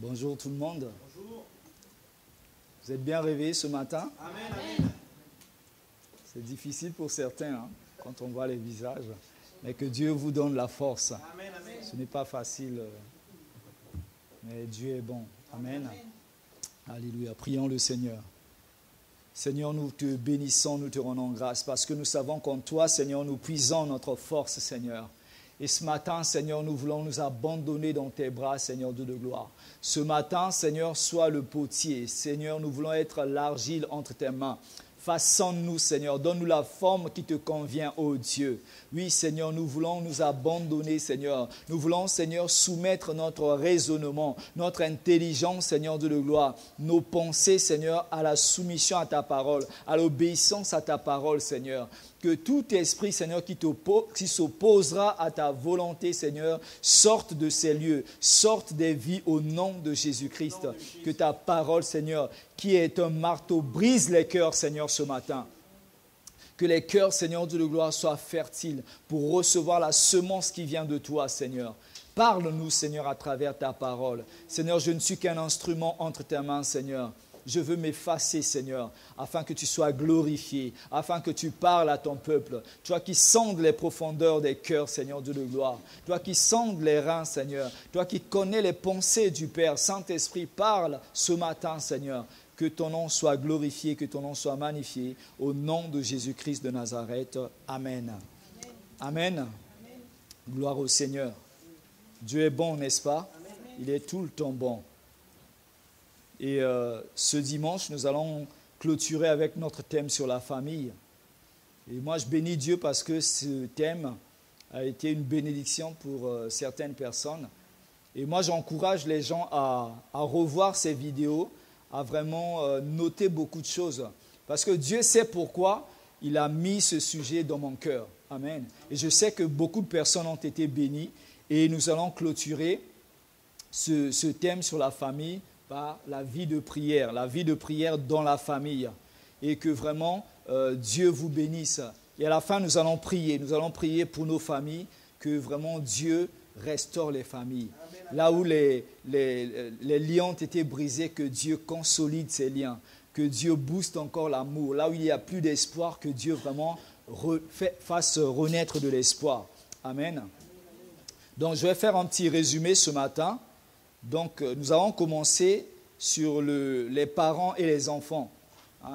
Bonjour tout le monde. Bonjour. Vous êtes bien réveillés ce matin? Amen, amen. C'est difficile pour certains quand on voit les visages, mais que Dieu vous donne la force. Amen, amen. Ce n'est pas facile, mais Dieu est bon. Amen. Alléluia. Prions le Seigneur. Seigneur, nous te bénissons, nous te rendons grâce parce que nous savons qu'en toi, Seigneur, nous puisons notre force, Seigneur. Et ce matin, Seigneur, nous voulons nous abandonner dans tes bras, Seigneur Dieu de gloire. Ce matin, Seigneur, sois le potier. Seigneur, nous voulons être l'argile entre tes mains. Façonne-nous, Seigneur. Donne-nous la forme qui te convient, ô Dieu. Oui, Seigneur, nous voulons nous abandonner, Seigneur. Nous voulons, Seigneur, soumettre notre raisonnement, notre intelligence, Seigneur Dieu de gloire, nos pensées, Seigneur, à la soumission à ta parole, à l'obéissance à ta parole, Seigneur. Que tout esprit, Seigneur, qui s'opposera à ta volonté, Seigneur, sorte de ces lieux, sorte des vies au nom de Jésus-Christ. Que ta parole, Seigneur, qui est un marteau, brise les cœurs, Seigneur, ce matin. Que les cœurs, Seigneur Dieu de gloire, soient fertiles pour recevoir la semence qui vient de toi, Seigneur. Parle-nous, Seigneur, à travers ta parole. Seigneur, je ne suis qu'un instrument entre tes mains, Seigneur. Je veux m'effacer, Seigneur, afin que tu sois glorifié, afin que tu parles à ton peuple. Toi qui sondes les profondeurs des cœurs, Seigneur Dieu de gloire. Toi qui sondes les reins, Seigneur. Toi qui connais les pensées du Père. Saint-Esprit, parle ce matin, Seigneur. Que ton nom soit glorifié, que ton nom soit magnifié. Au nom de Jésus-Christ de Nazareth. Amen. Amen. Amen. Gloire au Seigneur. Dieu est bon, n'est-ce pas? Il est tout le temps bon. Et ce dimanche, nous allons clôturer avec notre thème sur la famille. Et moi, je bénis Dieu parce que ce thème a été une bénédiction pour certaines personnes. Et moi, j'encourage les gens à revoir ces vidéos, à vraiment noter beaucoup de choses. Parce que Dieu sait pourquoi il a mis ce sujet dans mon cœur. Amen. Et je sais que beaucoup de personnes ont été bénies. Et nous allons clôturer ce thème sur la famille par la vie de prière dans la famille. Et que vraiment, Dieu vous bénisse. Et à la fin, nous allons prier pour nos familles, que vraiment Dieu restaure les familles. Amen. Là où les liens ont été brisés, que Dieu consolide ces liens, que Dieu booste encore l'amour. Là où il n'y a plus d'espoir, que Dieu vraiment fasse renaître de l'espoir. Amen. Donc, je vais faire un petit résumé ce matin. Donc, nous avons commencé sur les parents et les enfants.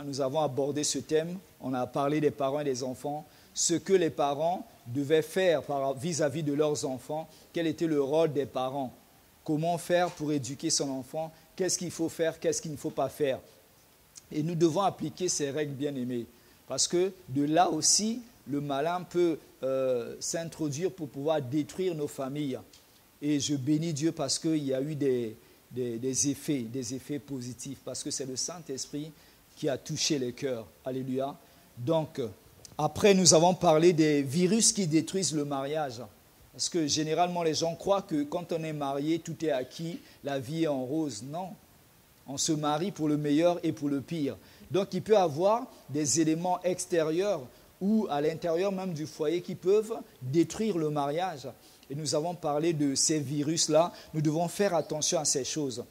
Nous avons abordé ce thème. On a parlé des parents et des enfants. Ce que les parents devaient faire vis-à-vis de leurs enfants. Quel était le rôle des parents? Comment faire pour éduquer son enfant? Qu'est-ce qu'il faut faire? Qu'est-ce qu'il ne faut pas faire? Et nous devons appliquer ces règles bien-aimées. Parce que de là aussi, le malin peut s'introduire pour pouvoir détruire nos familles. Et je bénis Dieu parce qu'il y a eu des effets positifs, parce que c'est le Saint-Esprit qui a touché les cœurs. Alléluia. Donc, après, nous avons parlé des virus qui détruisent le mariage. Parce que généralement, les gens croient que quand on est marié, tout est acquis, la vie est en rose. Non. On se marie pour le meilleur et pour le pire. Donc, il peut y avoir des éléments extérieurs ou à l'intérieur même du foyer qui peuvent détruire le mariage. Et nous avons parlé de ces virus-là. Nous devons faire attention à ces choses.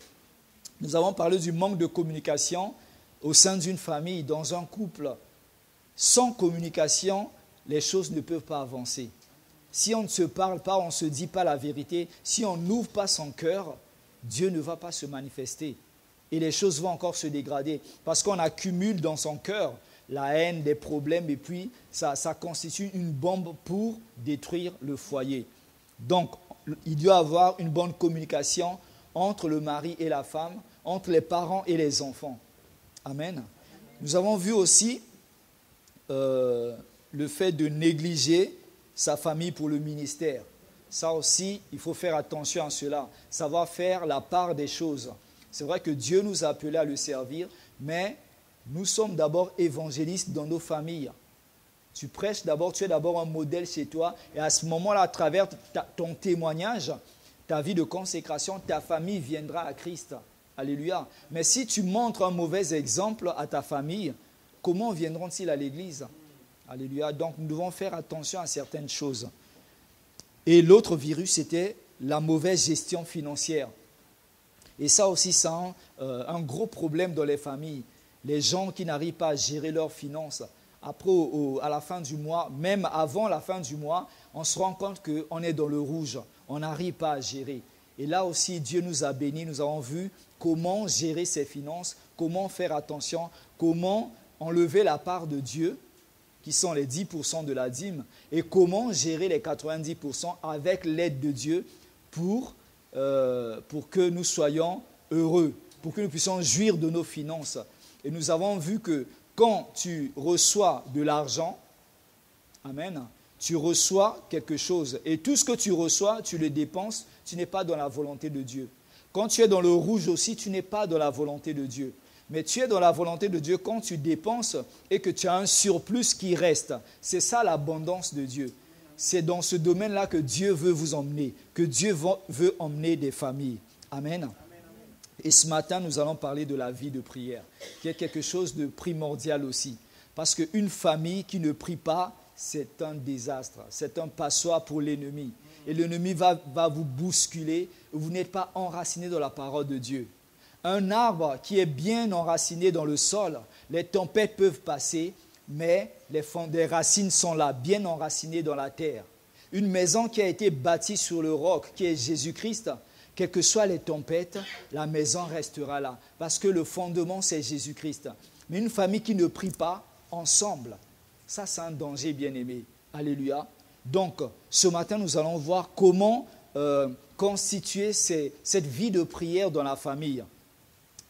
Nous avons parlé du manque de communication au sein d'une famille, dans un couple. Sans communication, les choses ne peuvent pas avancer. Si on ne se parle pas, on ne se dit pas la vérité, si on n'ouvre pas son cœur, Dieu ne va pas se manifester. Et les choses vont encore se dégrader. Parce qu'on accumule dans son cœur la haine, des problèmes, et puis ça constitue une bombe pour détruire le foyer. Donc, il doit y avoir une bonne communication entre le mari et la femme, entre les parents et les enfants. Amen. Nous avons vu aussi le fait de négliger sa famille pour le ministère. Ça aussi, il faut faire attention à cela. Savoir faire la part des choses. C'est vrai que Dieu nous a appelés à le servir, mais nous sommes d'abord évangélistes dans nos familles. Tu prêches d'abord, tu es d'abord un modèle chez toi. Et à ce moment-là, à travers ton témoignage, ta vie de consécration, ta famille viendra à Christ. Alléluia. Mais si tu montres un mauvais exemple à ta famille, comment viendront-ils à l'église? Alléluia. Donc, nous devons faire attention à certaines choses. Et l'autre virus, c'était la mauvaise gestion financière. Et ça aussi, c'est un gros problème dans les familles. Les gens qui n'arrivent pas à gérer leurs finances, après, à la fin du mois, même avant la fin du mois, on se rend compte qu'on est dans le rouge. On n'arrive pas à gérer. Et là aussi, Dieu nous a bénis. Nous avons vu comment gérer ses finances, comment faire attention, comment enlever la part de Dieu, qui sont les 10% de la dîme, et comment gérer les 90% avec l'aide de Dieu pour que nous soyons heureux, pour que nous puissions jouir de nos finances. Et nous avons vu que quand tu reçois de l'argent, amen, tu reçois quelque chose. Et tout ce que tu reçois, tu le dépenses, tu n'es pas dans la volonté de Dieu. Quand tu es dans le rouge aussi, tu n'es pas dans la volonté de Dieu. Mais tu es dans la volonté de Dieu quand tu dépenses et que tu as un surplus qui reste. C'est ça l'abondance de Dieu. C'est dans ce domaine-là que Dieu veut vous emmener, que Dieu veut emmener des familles. Amen. Et ce matin, nous allons parler de la vie de prière, qui est quelque chose de primordial aussi. Parce qu'une famille qui ne prie pas, c'est un désastre, c'est un passoire pour l'ennemi. Et l'ennemi va vous bousculer, vous n'êtes pas enraciné dans la parole de Dieu. Un arbre qui est bien enraciné dans le sol, les tempêtes peuvent passer, mais les racines sont là, bien enracinées dans la terre. Une maison qui a été bâtie sur le roc, qui est Jésus-Christ, quelles que soient les tempêtes, la maison restera là. Parce que le fondement, c'est Jésus-Christ. Mais une famille qui ne prie pas ensemble, ça, c'est un danger, bien-aimé. Alléluia. Donc, ce matin, nous allons voir comment constituer cette vie de prière dans la famille.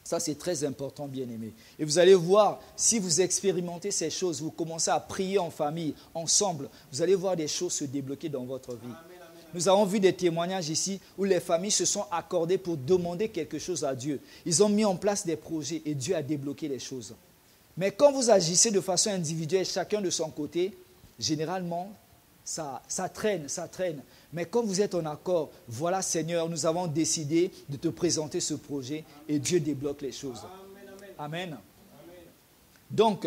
Ça, c'est très important, bien-aimé. Et vous allez voir, si vous expérimentez ces choses, vous commencez à prier en famille, ensemble, vous allez voir des choses se débloquer dans votre vie. Nous avons vu des témoignages ici où les familles se sont accordées pour demander quelque chose à Dieu. Ils ont mis en place des projets et Dieu a débloqué les choses. Mais quand vous agissez de façon individuelle, chacun de son côté, généralement, ça traîne. Mais quand vous êtes en accord, voilà Seigneur, nous avons décidé de te présenter ce projet et Dieu débloque les choses. Amen. Donc,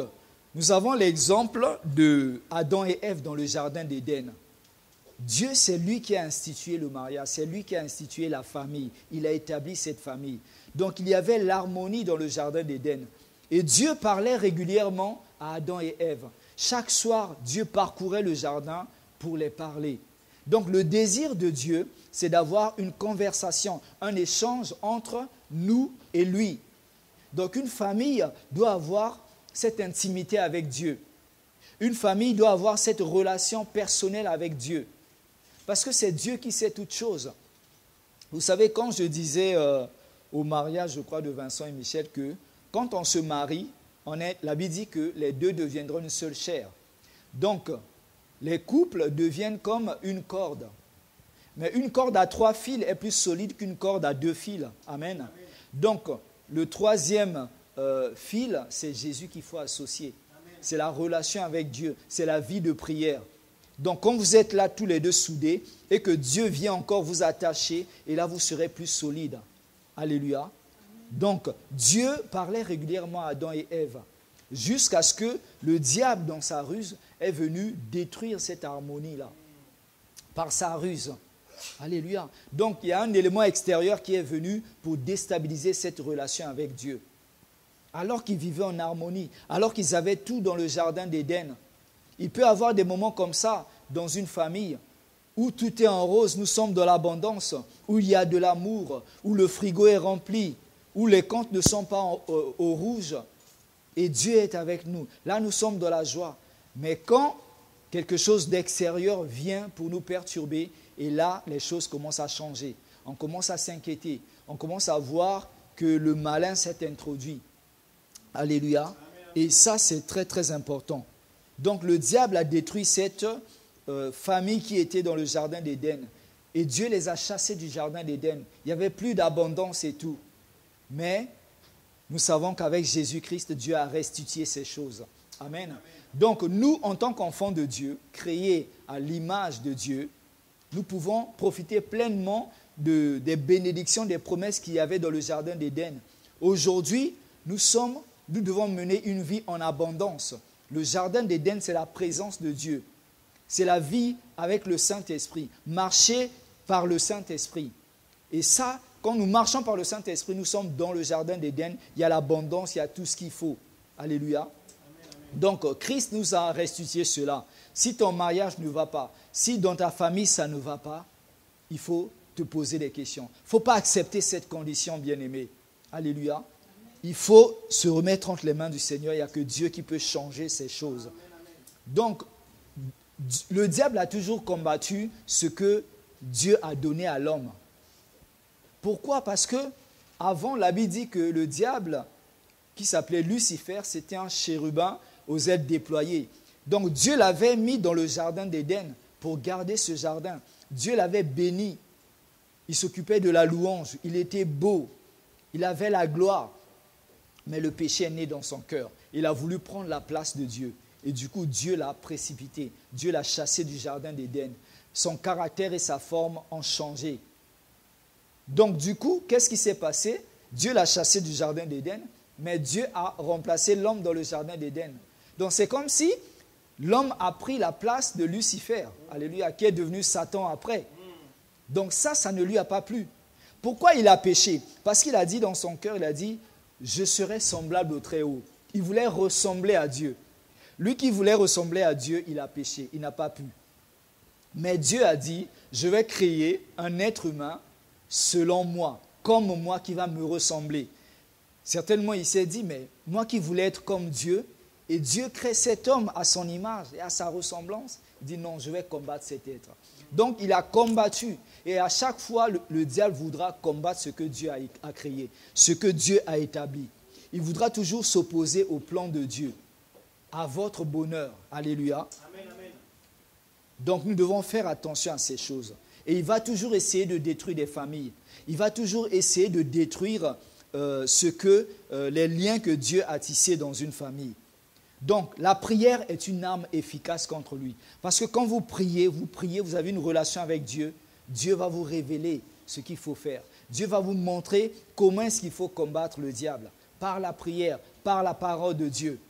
nous avons l'exemple de Adam et Ève dans le jardin d'Éden. Dieu, c'est lui qui a institué le mariage, c'est lui qui a institué la famille. Il a établi cette famille. Donc, il y avait l'harmonie dans le jardin d'Éden. Et Dieu parlait régulièrement à Adam et Ève. Chaque soir, Dieu parcourait le jardin pour les parler. Donc, le désir de Dieu, c'est d'avoir une conversation, un échange entre nous et lui. Donc, une famille doit avoir cette intimité avec Dieu. Une famille doit avoir cette relation personnelle avec Dieu. Parce que c'est Dieu qui sait toutes choses. Vous savez, quand je disais au mariage, je crois, de Vincent et Michel, que quand on se marie, la Bible dit que les deux deviendront une seule chair. Donc, les couples deviennent comme une corde. Mais une corde à 3 fils est plus solide qu'une corde à 2 fils. Amen. Donc, le troisième fil, c'est Jésus qu'il faut associer. C'est la relation avec Dieu, c'est la vie de prière. Donc, quand vous êtes là tous les deux soudés et que Dieu vient encore vous attacher, et là, vous serez plus solide. Alléluia. Donc, Dieu parlait régulièrement à Adam et Ève, jusqu'à ce que le diable, dans sa ruse, est venu détruire cette harmonie-là, par sa ruse. Alléluia. Donc, il y a un élément extérieur qui est venu pour déstabiliser cette relation avec Dieu. Alors qu'ils vivaient en harmonie, alors qu'ils avaient tout dans le jardin d'Éden. Il peut y avoir des moments comme ça dans une famille où tout est en rose, nous sommes dans l'abondance, où il y a de l'amour, où le frigo est rempli, où les comptes ne sont pas au rouge et Dieu est avec nous. Là, nous sommes dans la joie. Mais quand quelque chose d'extérieur vient pour nous perturber, et là, les choses commencent à changer. On commence à s'inquiéter. On commence à voir que le malin s'est introduit. Alléluia. Et ça, c'est très, très important. Donc, le diable a détruit cette famille qui était dans le jardin d'Éden. Et Dieu les a chassés du jardin d'Éden. Il n'y avait plus d'abondance et tout. Mais nous savons qu'avec Jésus-Christ, Dieu a restitué ces choses. Amen. Donc, nous, en tant qu'enfants de Dieu, créés à l'image de Dieu, nous pouvons profiter pleinement des bénédictions, des promesses qu'il y avait dans le jardin d'Éden. Aujourd'hui, nous devons mener une vie en abondance. Le jardin d'Éden, c'est la présence de Dieu. C'est la vie avec le Saint-Esprit. Marcher par le Saint-Esprit. Et ça, Quand nous marchons par le Saint-Esprit, nous sommes dans le jardin d'Éden. Il y a l'abondance, il y a tout ce qu'il faut. Alléluia. Donc, Christ nous a restitué cela. Si ton mariage ne va pas, si dans ta famille ça ne va pas, il faut te poser des questions. Il ne faut pas accepter cette condition, bien-aimé. Alléluia. Il faut se remettre entre les mains du Seigneur. Il n'y a que Dieu qui peut changer ces choses. Donc, le diable a toujours combattu ce que Dieu a donné à l'homme. Pourquoi? Parce que avant, la Bible dit que le diable, qui s'appelait Lucifer, c'était un chérubin aux ailes déployées. Donc Dieu l'avait mis dans le jardin d'Éden pour garder ce jardin. Dieu l'avait béni. Il s'occupait de la louange. Il était beau. Il avait la gloire. Mais le péché est né dans son cœur. Il a voulu prendre la place de Dieu. Et du coup, Dieu l'a précipité. Dieu l'a chassé du jardin d'Éden. Son caractère et sa forme ont changé. Donc du coup, qu'est-ce qui s'est passé? Dieu l'a chassé du jardin d'Éden, mais Dieu a remplacé l'homme dans le jardin d'Éden. Donc c'est comme si l'homme a pris la place de Lucifer, alléluia, qui est devenu Satan après. Donc ça ne lui a pas plu. Pourquoi il a péché? Parce qu'il a dit dans son cœur, il a dit, je serai semblable au Très-Haut. Il voulait ressembler à Dieu. Lui qui voulait ressembler à Dieu, il a péché, il n'a pas pu. Mais Dieu a dit, je vais créer un être humain selon moi, comme moi qui va me ressembler. Certainement, il s'est dit, mais moi qui voulais être comme Dieu, et Dieu crée cet homme à son image et à sa ressemblance, il dit non, je vais combattre cet être. Donc, il a combattu. Et à chaque fois, le diable voudra combattre ce que Dieu a créé, ce que Dieu a établi. Il voudra toujours s'opposer au plan de Dieu, à votre bonheur. Alléluia. Amen, amen. Donc, nous devons faire attention à ces choses. Et il va toujours essayer de détruire des familles. Il va toujours essayer de détruire les liens que Dieu a tissés dans une famille. Donc, la prière est une arme efficace contre lui. Parce que quand vous priez, vous avez une relation avec Dieu. Dieu va vous révéler ce qu'il faut faire. Dieu va vous montrer comment est-ce qu'il faut combattre le diable. Par la prière, par la parole de Dieu.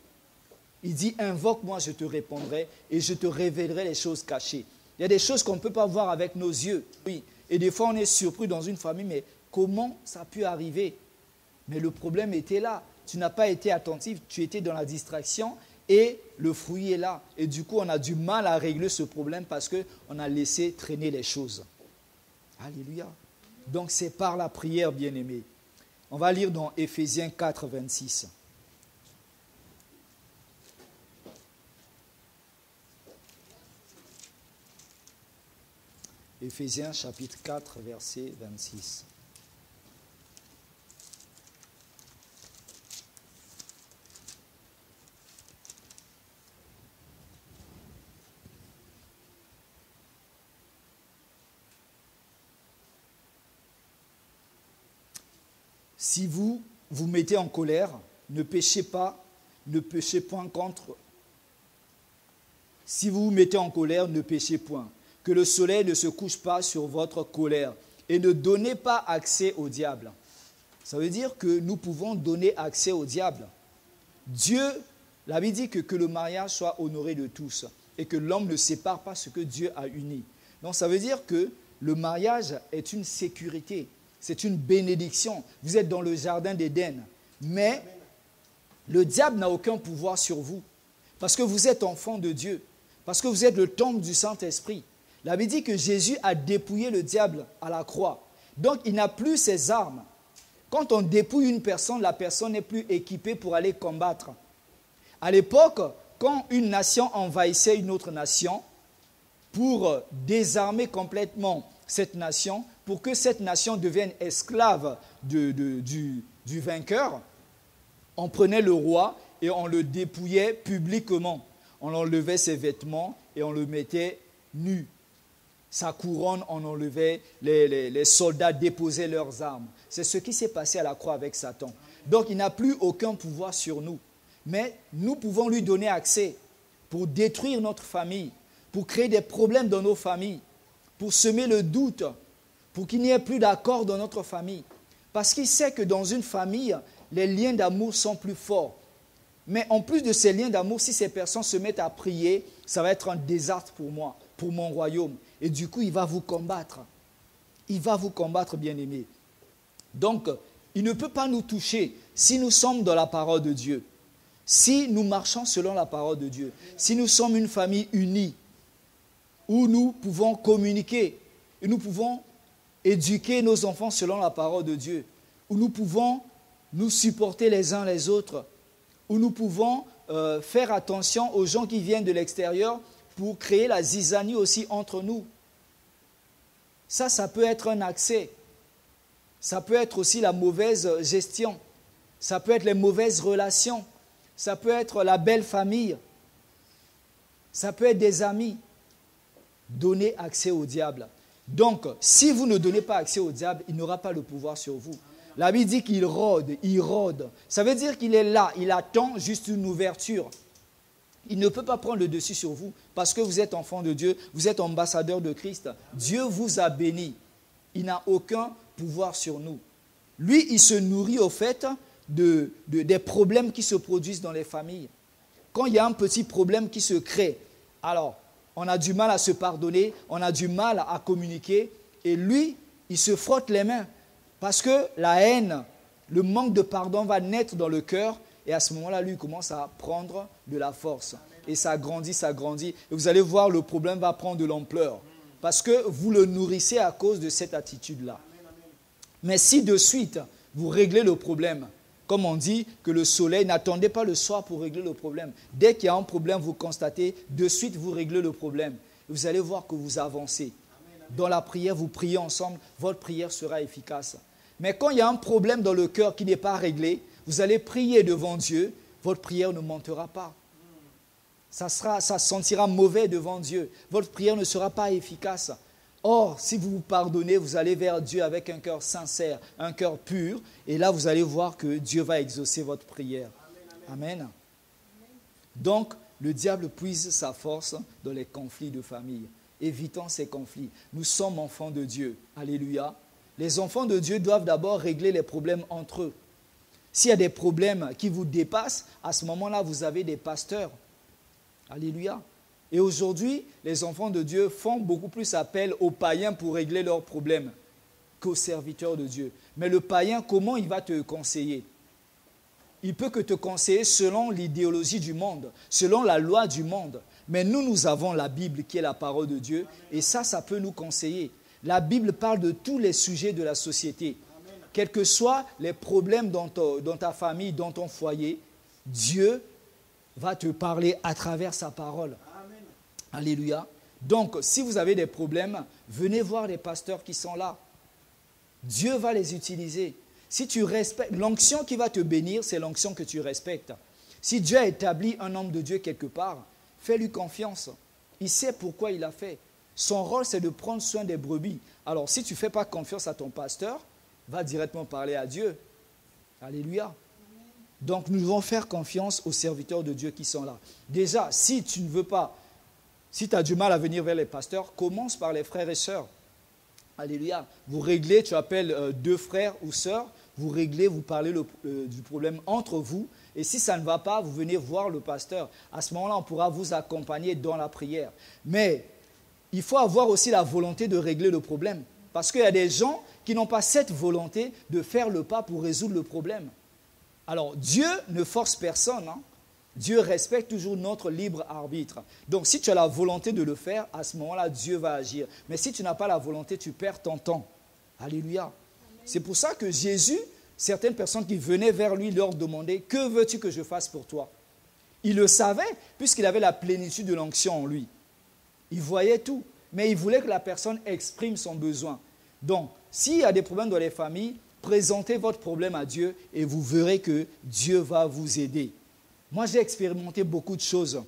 Il dit, invoque-moi, je te répondrai et je te révélerai les choses cachées. Il y a des choses qu'on ne peut pas voir avec nos yeux. Oui. Et des fois, on est surpris dans une famille, mais comment ça a pu arriver? Mais le problème était là. Tu n'as pas été attentif, tu étais dans la distraction et le fruit est là. Et du coup, on a du mal à régler ce problème parce qu'on a laissé traîner les choses. Alléluia. Donc, c'est par la prière, bien-aimés. On va lire dans Éphésiens 4, 26. Éphésiens chapitre 4, verset 26. Si vous vous mettez en colère, ne péchez pas, ne péchez point contre. Si vous vous mettez en colère, ne péchez point. Que le soleil ne se couche pas sur votre colère et ne donnez pas accès au diable. Ça veut dire que nous pouvons donner accès au diable. Dieu, la Bible dit que le mariage soit honoré de tous et que l'homme ne sépare pas ce que Dieu a uni. Donc ça veut dire que le mariage est une sécurité, c'est une bénédiction. Vous êtes dans le jardin d'Éden, mais le diable n'a aucun pouvoir sur vous parce que vous êtes enfant de Dieu, parce que vous êtes le temple du Saint-Esprit. La Bible dit que Jésus a dépouillé le diable à la croix. Donc, il n'a plus ses armes. Quand on dépouille une personne, la personne n'est plus équipée pour aller combattre. À l'époque, quand une nation envahissait une autre nation, pour désarmer complètement cette nation, pour que cette nation devienne esclave du vainqueur, on prenait le roi et on le dépouillait publiquement. On enlevait ses vêtements et on le mettait nu. Sa couronne, on enlevait, les soldats déposaient leurs armes. C'est ce qui s'est passé à la croix avec Satan. Donc, il n'a plus aucun pouvoir sur nous. Mais nous pouvons lui donner accès pour détruire notre famille, pour créer des problèmes dans nos familles, pour semer le doute, pour qu'il n'y ait plus d'accord dans notre famille. Parce qu'il sait que dans une famille, les liens d'amour sont plus forts. Mais en plus de ces liens d'amour, si ces personnes se mettent à prier, ça va être un désastre pour moi, pour mon royaume. Et du coup, il va vous combattre. Il va vous combattre, bien-aimés. Donc, il ne peut pas nous toucher si nous sommes dans la parole de Dieu. Si nous marchons selon la parole de Dieu. Si nous sommes une famille unie, où nous pouvons communiquer, et nous pouvons éduquer nos enfants selon la parole de Dieu, où nous pouvons nous supporter les uns les autres, où nous pouvons faire attention aux gens qui viennent de l'extérieur pour créer la zizanie aussi entre nous. Ça peut être un accès. Ça peut être aussi la mauvaise gestion. Ça peut être les mauvaises relations. Ça peut être la belle famille. Ça peut être des amis. Donner accès au diable. Donc, si vous ne donnez pas accès au diable, il n'aura pas le pouvoir sur vous. La Bible dit qu'il rôde, il rôde. Ça veut dire qu'il est là, il attend juste une ouverture. Il ne peut pas prendre le dessus sur vous parce que vous êtes enfant de Dieu, vous êtes ambassadeur de Christ. Dieu vous a béni. Il n'a aucun pouvoir sur nous. Lui, il se nourrit au fait des problèmes qui se produisent dans les familles. Quand il y a un petit problème qui se crée, alors on a du mal à se pardonner, on a du mal à communiquer, et lui, il se frotte les mains parce que la haine, le manque de pardon va naître dans le cœur, et à ce moment-là, lui, il commence à prendre de la force. Et ça grandit, ça grandit. Et vous allez voir, le problème va prendre de l'ampleur parce que vous le nourrissez à cause de cette attitude-là. Mais si de suite, vous réglez le problème, comme on dit que le soleil, n'attendez pas le soir pour régler le problème. Dès qu'il y a un problème, vous constatez, de suite, vous réglez le problème. Vous allez voir que vous avancez. Dans la prière, vous priez ensemble, votre prière sera efficace. Mais quand il y a un problème dans le cœur qui n'est pas réglé, vous allez prier devant Dieu, votre prière ne montera pas. Ça sentira mauvais devant Dieu. Votre prière ne sera pas efficace. Or, si vous vous pardonnez, vous allez vers Dieu avec un cœur sincère, un cœur pur, et là, vous allez voir que Dieu va exaucer votre prière. Amen. Donc, le diable puise sa force dans les conflits de famille. Évitons ces conflits. Nous sommes enfants de Dieu. Alléluia. Les enfants de Dieu doivent d'abord régler les problèmes entre eux. S'il y a des problèmes qui vous dépassent, à ce moment-là, vous avez des pasteurs. Alléluia. Et aujourd'hui, les enfants de Dieu font beaucoup plus appel aux païens pour régler leurs problèmes qu'aux serviteurs de Dieu. Mais le païen, comment il va te conseiller? Il peut que te conseiller selon l'idéologie du monde, selon la loi du monde. Mais nous avons la Bible qui est la parole de Dieu, et ça peut nous conseiller. La Bible parle de tous les sujets de la société. Quels que soient les problèmes dans ta famille, dans ton foyer, Dieu va te parler à travers sa parole. Amen. Alléluia. Donc, si vous avez des problèmes, venez voir les pasteurs qui sont là. Dieu va les utiliser. Si tu respectes, l'onction qui va te bénir, c'est l'onction que tu respectes. Si Dieu a établi un homme de Dieu quelque part, fais-lui confiance. Il sait pourquoi il l'a fait. Son rôle, c'est de prendre soin des brebis. Alors, si tu ne fais pas confiance à ton pasteur, va directement parler à Dieu. Alléluia. Donc, nous devons faire confiance aux serviteurs de Dieu qui sont là. Déjà, si tu ne veux pas, si tu as du mal à venir vers les pasteurs, commence par les frères et sœurs. Alléluia. Vous réglez, tu appelles 2 frères ou sœurs, vous réglez, vous parlez du problème entre vous. Et si ça ne va pas, vous venez voir le pasteur. À ce moment-là, on pourra vous accompagner dans la prière. Mais il faut avoir aussi la volonté de régler le problème. Parce qu'il y a des gens qui n'ont pas cette volonté de faire le pas pour résoudre le problème. Alors, Dieu ne force personne. Hein. Dieu respecte toujours notre libre arbitre. Donc, si tu as la volonté de le faire, à ce moment-là, Dieu va agir. Mais si tu n'as pas la volonté, tu perds ton temps. Alléluia. Amen. C'est pour ça que Jésus, certaines personnes qui venaient vers lui leur demandaient « Que veux-tu que je fasse pour toi ?» Il le savait, puisqu'il avait la plénitude de l'onction en lui. Il voyait tout, mais il voulait que la personne exprime son besoin. Donc, s'il y a des problèmes dans les familles, présentez votre problème à Dieu et vous verrez que Dieu va vous aider. Moi, j'ai expérimenté beaucoup de choses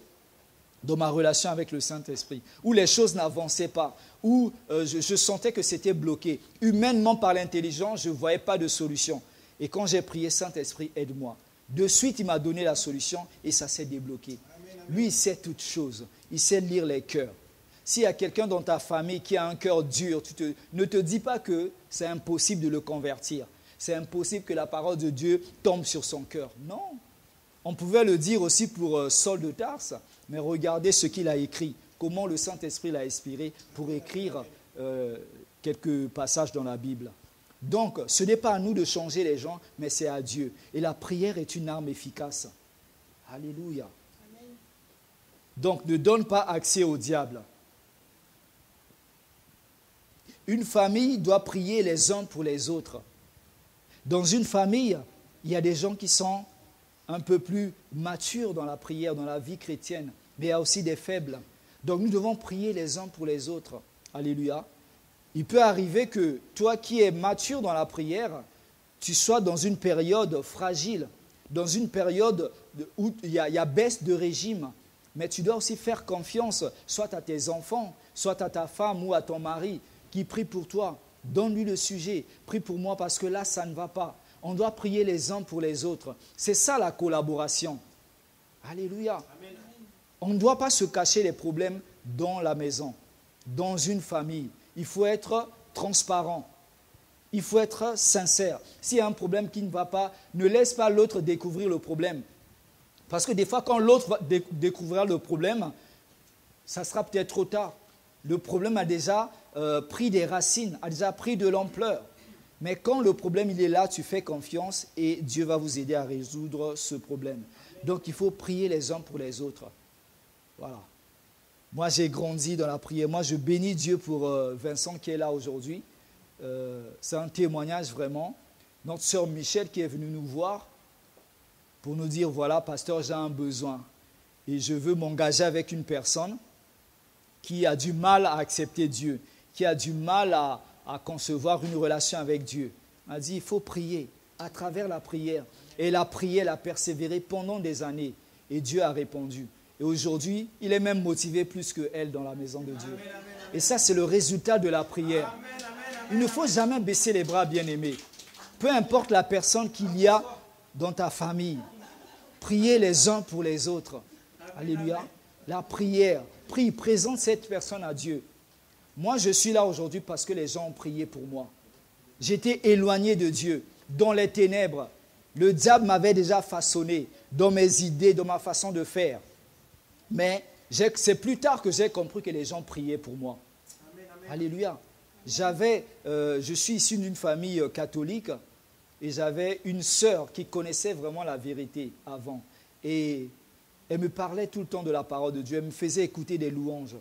dans ma relation avec le Saint-Esprit, où les choses n'avançaient pas, où je sentais que c'était bloqué. Humainement, par l'intelligence, je ne voyais pas de solution. Et quand j'ai prié, Saint-Esprit, aide-moi. De suite, il m'a donné la solution et ça s'est débloqué. Lui, il sait toutes choses. Il sait lire les cœurs. S'il y a quelqu'un dans ta famille qui a un cœur dur, ne te dis pas que c'est impossible de le convertir. C'est impossible que la parole de Dieu tombe sur son cœur. Non. On pouvait le dire aussi pour Saul de Tarse, mais regardez ce qu'il a écrit, comment le Saint-Esprit l'a inspiré pour écrire quelques passages dans la Bible. Donc, ce n'est pas à nous de changer les gens, mais c'est à Dieu. Et la prière est une arme efficace. Alléluia. Amen. Donc, ne donne pas accès au diable. Une famille doit prier les uns pour les autres. Dans une famille, il y a des gens qui sont un peu plus matures dans la prière, dans la vie chrétienne, mais il y a aussi des faibles. Donc, nous devons prier les uns pour les autres. Alléluia. Il peut arriver que toi qui es mature dans la prière, tu sois dans une période fragile, dans une période où il y a baisse de régime. Mais tu dois aussi faire confiance, soit à tes enfants, soit à ta femme ou à ton mari, qui prie pour toi. Donne-lui le sujet. Prie pour moi parce que là, ça ne va pas. On doit prier les uns pour les autres. C'est ça la collaboration. Alléluia. Amen. On ne doit pas se cacher les problèmes dans la maison, dans une famille. Il faut être transparent. Il faut être sincère. S'il y a un problème qui ne va pas, ne laisse pas l'autre découvrir le problème. Parce que des fois, quand l'autre découvrira le problème, ça sera peut-être trop tard. Le problème a déjà pris des racines, a déjà pris de l'ampleur. Mais quand le problème il est là, tu fais confiance et Dieu va vous aider à résoudre ce problème. Donc, il faut prier les uns pour les autres. Voilà. Moi, j'ai grandi dans la prière. Moi, je bénis Dieu pour Vincent qui est là aujourd'hui. C'est un témoignage vraiment. Notre sœur Michel qui est venue nous voir pour nous dire, voilà, pasteur, j'ai un besoin. Et je veux m'engager avec une personne qui a du mal à accepter Dieu, qui a du mal à concevoir une relation avec Dieu. Elle a dit, il faut prier à travers la prière. Et elle a prié, elle a persévéré pendant des années. Et Dieu a répondu. Et aujourd'hui, il est même motivé plus qu'elle dans la maison de Dieu. Et ça, c'est le résultat de la prière. Il ne faut jamais baisser les bras, bien-aimés. Peu importe la personne qu'il y a dans ta famille, priez les uns pour les autres. Alléluia. La prière. Prie, présente cette personne à Dieu. Moi, je suis là aujourd'hui parce que les gens ont prié pour moi. J'étais éloigné de Dieu, dans les ténèbres. Le diable m'avait déjà façonné dans mes idées, dans ma façon de faire. Mais c'est plus tard que j'ai compris que les gens priaient pour moi. Amen, amen. Alléluia. Je suis issu d'une famille catholique et j'avais une sœur qui connaissait vraiment la vérité avant. Et elle me parlait tout le temps de la parole de Dieu. Elle me faisait écouter des louanges.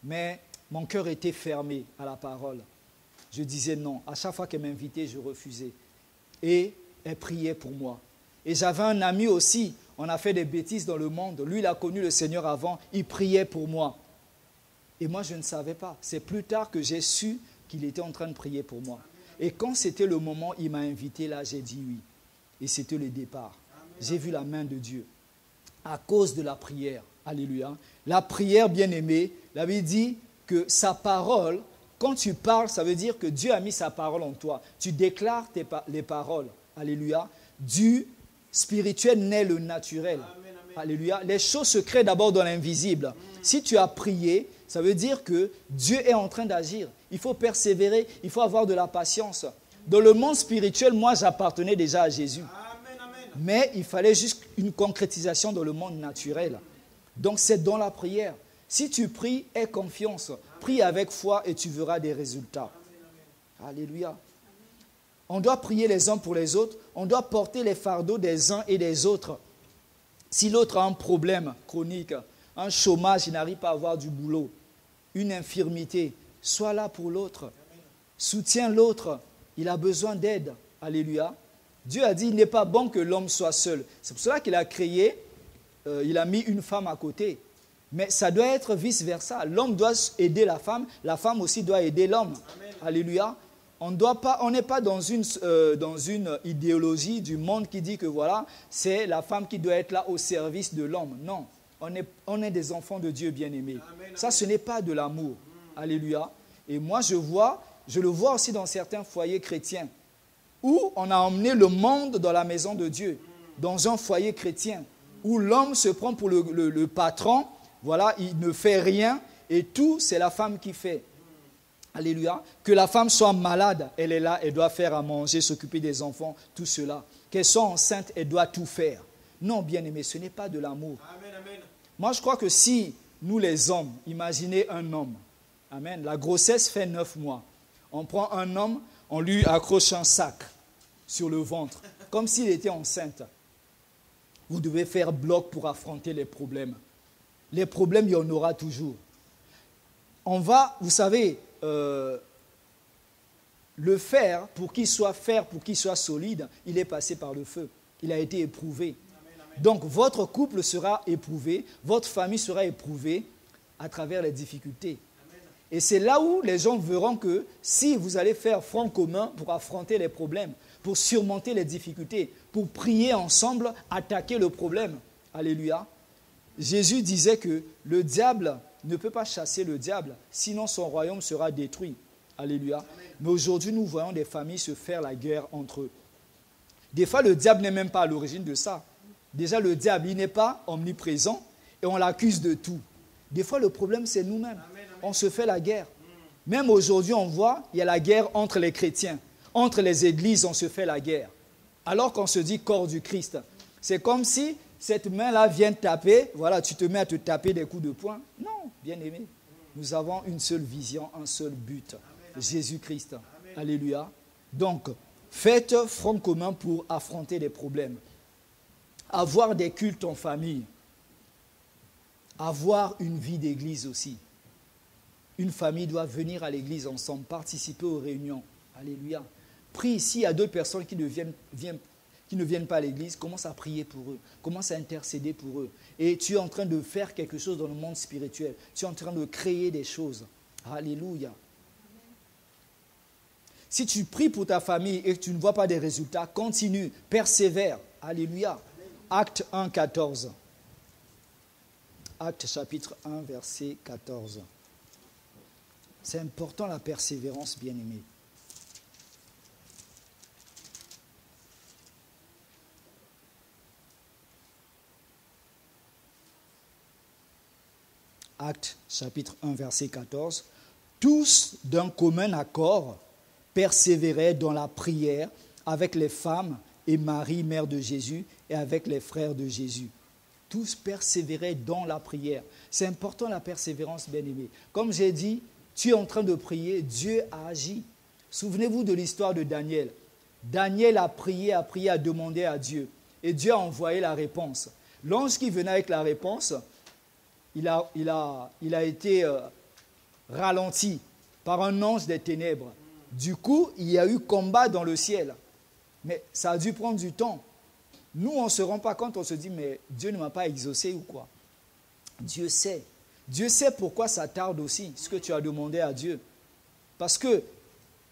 Mais mon cœur était fermé à la parole. Je disais non. À chaque fois qu'elle m'invitait, je refusais. Et elle priait pour moi. Et j'avais un ami aussi. On a fait des bêtises dans le monde. Lui, il a connu le Seigneur avant. Il priait pour moi. Et moi, je ne savais pas. C'est plus tard que j'ai su qu'il était en train de prier pour moi. Et quand c'était le moment, il m'a invité là, j'ai dit oui. Et c'était le départ. J'ai vu la main de Dieu. À cause de la prière. Alléluia. La prière, bien-aimée, la Bible dit que sa parole, quand tu parles, ça veut dire que Dieu a mis sa parole en toi. Tu déclares les paroles. Alléluia. Du spirituel naît le naturel. Amen, amen. Alléluia. Les choses se créent d'abord dans l'invisible. Si tu as prié, ça veut dire que Dieu est en train d'agir. Il faut persévérer, il faut avoir de la patience. Dans le monde spirituel, moi, j'appartenais déjà à Jésus. Amen, amen. Mais il fallait juste une concrétisation dans le monde naturel. Donc, c'est dans la prière. Si tu pries, aie confiance. Prie avec foi et tu verras des résultats. Amen, amen. Alléluia. On doit prier les uns pour les autres. On doit porter les fardeaux des uns et des autres. Si l'autre a un problème chronique, un chômage, il n'arrive pas à avoir du boulot, une infirmité, sois là pour l'autre. Soutiens l'autre. Il a besoin d'aide. Alléluia. Dieu a dit, il n'est pas bon que l'homme soit seul. C'est pour cela qu'il a créé, il a mis une femme à côté. Mais ça doit être vice-versa. L'homme doit aider la femme aussi doit aider l'homme. Alléluia. On n'est pas dans une idéologie du monde qui dit que voilà, c'est la femme qui doit être là au service de l'homme. Non, on est des enfants de Dieu bien-aimés. Ça, ce n'est pas de l'amour. Alléluia. Et moi, je le vois aussi dans certains foyers chrétiens où on a emmené le monde dans la maison de Dieu, dans un foyer chrétien, où l'homme se prend pour le patron, voilà, il ne fait rien et tout, c'est la femme qui fait. Alléluia. Que la femme soit malade, elle est là, elle doit faire à manger, s'occuper des enfants, tout cela. Qu'elle soit enceinte, elle doit tout faire. Non, bien-aimé, ce n'est pas de l'amour. Amen, amen. Moi, je crois que si nous les hommes, imaginez un homme, amen, la grossesse fait 9 mois. On prend un homme, on lui accroche un sac sur le ventre, comme s'il était enceinte. Vous devez faire bloc pour affronter les problèmes. Les problèmes, il y en aura toujours. On va, vous savez, le fer, pour qu'il soit solide, il est passé par le feu. Il a été éprouvé. Donc, votre couple sera éprouvé, votre famille sera éprouvée à travers les difficultés. Et c'est là où les gens verront que si vous allez faire front commun pour affronter les problèmes, pour surmonter les difficultés, pour prier ensemble, attaquer le problème. Alléluia. Jésus disait que le diable ne peut pas chasser le diable, sinon son royaume sera détruit. Alléluia. Mais aujourd'hui, nous voyons des familles se faire la guerre entre eux. Des fois, le diable n'est même pas à l'origine de ça. Déjà, le diable, il n'est pas omniprésent et on l'accuse de tout. Des fois, le problème, c'est nous-mêmes. On se fait la guerre. Même aujourd'hui, on voit, il y a la guerre entre les chrétiens. Entre les églises, on se fait la guerre. Alors qu'on se dit corps du Christ. C'est comme si cette main-là vient taper, voilà, tu te mets à te taper des coups de poing. Non, bien-aimé. Nous avons une seule vision, un seul but. Jésus-Christ. Alléluia. Donc, faites front commun pour affronter les problèmes. Avoir des cultes en famille. Avoir une vie d'église aussi. Une famille doit venir à l'église ensemble, participer aux réunions. Alléluia. Prie, s'il y a d'autres personnes qui ne viennent pas à l'église, commence à prier pour eux, commence à intercéder pour eux. Et tu es en train de faire quelque chose dans le monde spirituel. Tu es en train de créer des choses. Alléluia. Si tu pries pour ta famille et que tu ne vois pas des résultats, continue, persévère. Alléluia. Acte 1, 14. Acte chapitre 1, verset 14. C'est important la persévérance, bien-aimé. Acte chapitre 1, verset 14. Tous d'un commun accord persévéraient dans la prière avec les femmes et Marie, mère de Jésus, et avec les frères de Jésus. Tous persévéraient dans la prière. C'est important la persévérance, bien-aimé. Comme j'ai dit, tu es en train de prier, Dieu a agi. Souvenez-vous de l'histoire de Daniel. Daniel a prié, a demandé à Dieu. Et Dieu a envoyé la réponse. L'ange qui venait avec la réponse, il a été ralenti par un ange des ténèbres. Du coup, il y a eu combat dans le ciel. Mais ça a dû prendre du temps. Nous, on ne se rend pas compte, on se dit, mais Dieu ne m'a pas exaucé ou quoi? Dieu sait. Dieu sait pourquoi ça tarde aussi, ce que tu as demandé à Dieu. Parce que,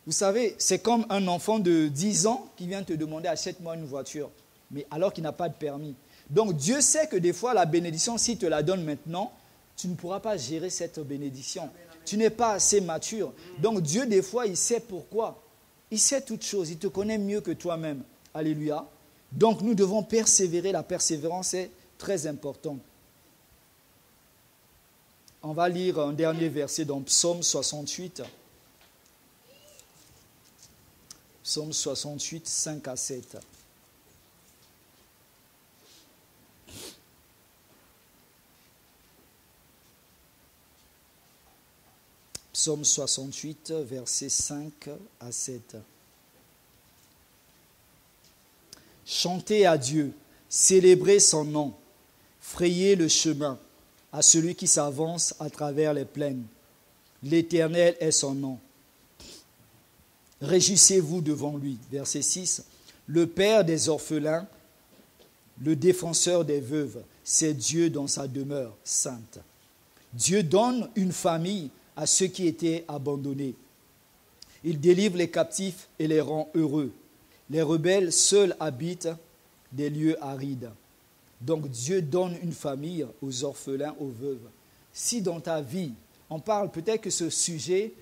vous savez, c'est comme un enfant de 10 ans qui vient te demander, achète-moi une voiture, mais alors qu'il n'a pas de permis. Donc, Dieu sait que des fois, la bénédiction, s'il te la donne maintenant, tu ne pourras pas gérer cette bénédiction. Tu n'es pas assez mature. Donc, Dieu, des fois, il sait pourquoi. Il sait toutes choses. Il te connaît mieux que toi-même. Alléluia. Donc, nous devons persévérer. La persévérance est très importante. On va lire un dernier verset dans Psaume 68. Psaume 68, 5 à 7. Psaume 68, versets 5 à 7. Chantez à Dieu, célébrez son nom, frayez le chemin à celui qui s'avance à travers les plaines. L'Éternel est son nom. Réjouissez-vous devant lui. Verset 6. Le Père des orphelins, le défenseur des veuves, c'est Dieu dans sa demeure sainte. Dieu donne une famille à ceux qui étaient abandonnés. Il délivre les captifs et les rend heureux. Les rebelles seuls habitent des lieux arides. Donc Dieu donne une famille aux orphelins, aux veuves. Si dans ta vie, on parle, peut-être que ce sujet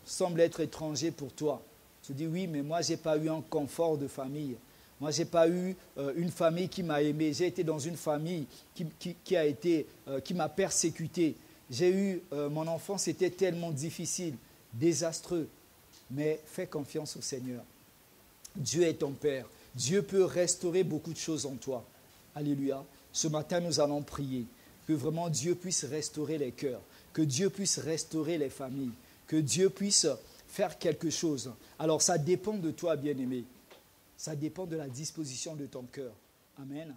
semble être étranger pour toi. Tu dis oui, mais moi je n'ai pas eu un confort de famille. Moi je n'ai pas eu une famille qui m'a aimé. J'ai été dans une famille qui m'a persécuté. J'ai eu, mon enfance était tellement difficile, désastreux. Mais fais confiance au Seigneur. Dieu est ton Père. Dieu peut restaurer beaucoup de choses en toi. Alléluia. Ce matin, nous allons prier que vraiment Dieu puisse restaurer les cœurs, que Dieu puisse restaurer les familles, que Dieu puisse faire quelque chose. Alors ça dépend de toi, bien-aimé. Ça dépend de la disposition de ton cœur. Amen.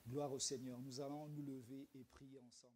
Gloire au Seigneur. Nous allons nous lever et prier ensemble.